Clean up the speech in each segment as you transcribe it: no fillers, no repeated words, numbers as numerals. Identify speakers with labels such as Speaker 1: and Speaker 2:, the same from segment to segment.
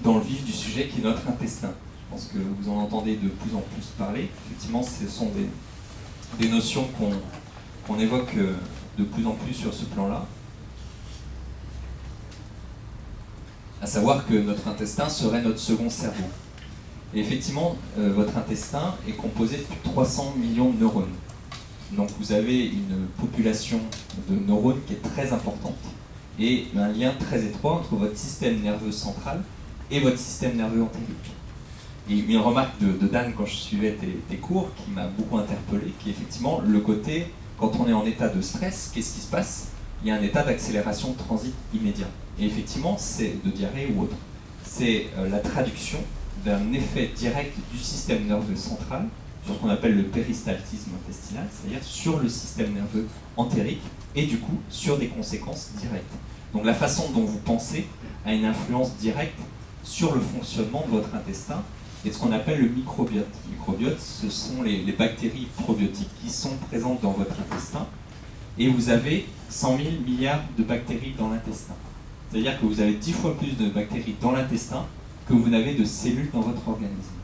Speaker 1: dans le vif du sujet qui est notre intestin. Je pense que vous en entendez de plus en plus parler. Effectivement, ce sont des notions qu'on évoque de plus en plus sur ce plan-là. À savoir que notre intestin serait notre second cerveau. Et effectivement, votre intestin est composé de plus de 300 millions de neurones. Donc vous avez une population de neurones qui est très importante et un lien très étroit entre votre système nerveux central et votre système nerveux entérique. Et une remarque de Dan quand je suivais tes cours qui m'a beaucoup interpellé, qui est effectivement le côté, quand on est en état de stress, qu'est-ce qui se passe? Il y a un état d'accélération de transit immédiat. Et effectivement, c'est de diarrhée ou autre. C'est la traduction d'un effet direct du système nerveux central sur ce qu'on appelle le péristaltisme intestinal, c'est-à-dire sur le système nerveux entérique et du coup sur des conséquences directes. Donc la façon dont vous pensez a une influence directe sur le fonctionnement de votre intestin et de ce qu'on appelle le microbiote. Le microbiote, ce sont les bactéries probiotiques qui sont présentes dans votre intestin et vous avez 100 000 milliards de bactéries dans l'intestin. C'est-à-dire que vous avez 10 fois plus de bactéries dans l'intestin que vous n'avez de cellules dans votre organisme.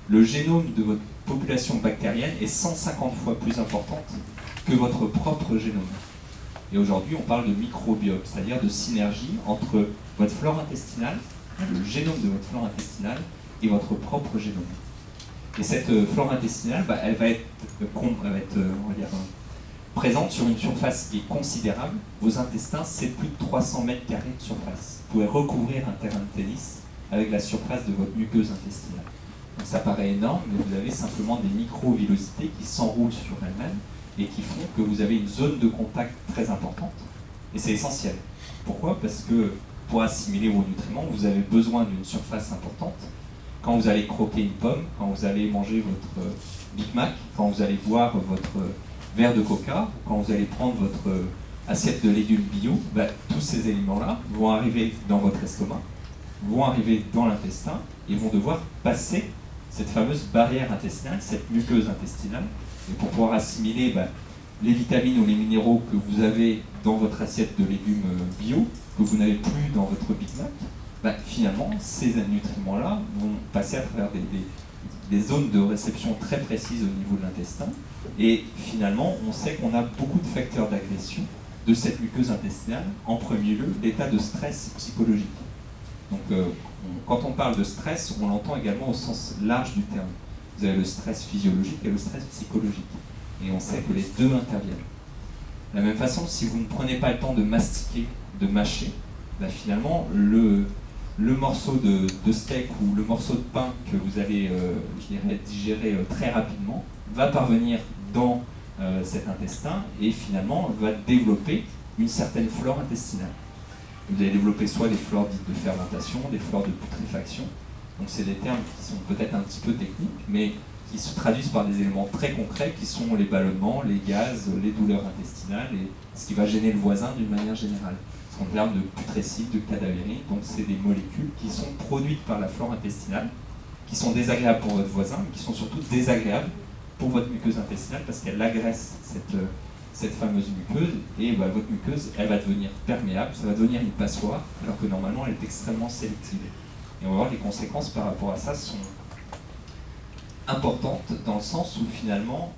Speaker 1: Le génome de votre population bactérienne est 150 fois plus importante que votre propre génome. Et aujourd'hui, on parle de microbiote, c'est-à-dire de synergie entre votre flore intestinale, le génome de votre flore intestinale, et votre propre génome. Et cette flore intestinale, elle va être on va dire, présente sur une surface qui est considérable. Vos intestins, c'est plus de 300 mètres carrés de surface. Vous pouvez recouvrir un terrain de tennis avec la surface de votre muqueuse intestinale. Donc ça paraît énorme, mais vous avez simplement des micro-villosités qui s'enroulent sur elles-mêmes et qui font que vous avez une zone de contact très importante. Et c'est essentiel. Pourquoi? Parce que pour assimiler vos nutriments, vous avez besoin d'une surface importante. Quand vous allez croquer une pomme, quand vous allez manger votre Big Mac, quand vous allez boire votre verre de coca, quand vous allez prendre votre assiette de légumes bio, tous ces éléments-là vont arriver dans votre estomac, vont arriver dans l'intestin et vont devoir passer cette fameuse barrière intestinale, cette muqueuse intestinale, et pour pouvoir assimiler les vitamines ou les minéraux que vous avez dans votre assiette de légumes bio, que vous n'avez plus dans votre Big Mac, finalement, ces nutriments-là vont passer à travers des zones de réception très précises au niveau de l'intestin, et finalement, on sait qu'on a beaucoup de facteurs d'agression de cette muqueuse intestinale, en premier lieu, l'état de stress psychologique. Donc, quand on parle de stress, on l'entend également au sens large du terme. Vous avez le stress physiologique et le stress psychologique. Et on sait que les deux interviennent. De la même façon, si vous ne prenez pas le temps de mastiquer, de mâcher, finalement, le morceau de steak ou le morceau de pain que vous allez digérer très rapidement va parvenir dans cet intestin et finalement va développer une certaine flore intestinale. Vous allez développer soit des flores dites de fermentation, des flores de putréfaction. Donc c'est des termes qui sont peut-être un petit peu techniques, mais qui se traduisent par des éléments très concrets qui sont les ballonnements, les gaz, les douleurs intestinales et ce qui va gêner le voisin d'une manière générale. Ce qu'on terme de putrécide, de cadavérie. Donc c'est des molécules qui sont produites par la flore intestinale, qui sont désagréables pour votre voisin, mais qui sont surtout désagréables pour votre muqueuse intestinale parce qu'elle agresse cette fameuse muqueuse, et votre muqueuse, elle va devenir perméable, ça va devenir une passoire, alors que normalement elle est extrêmement sélective. Et on va voir les conséquences par rapport à ça sont importantes dans le sens où finalement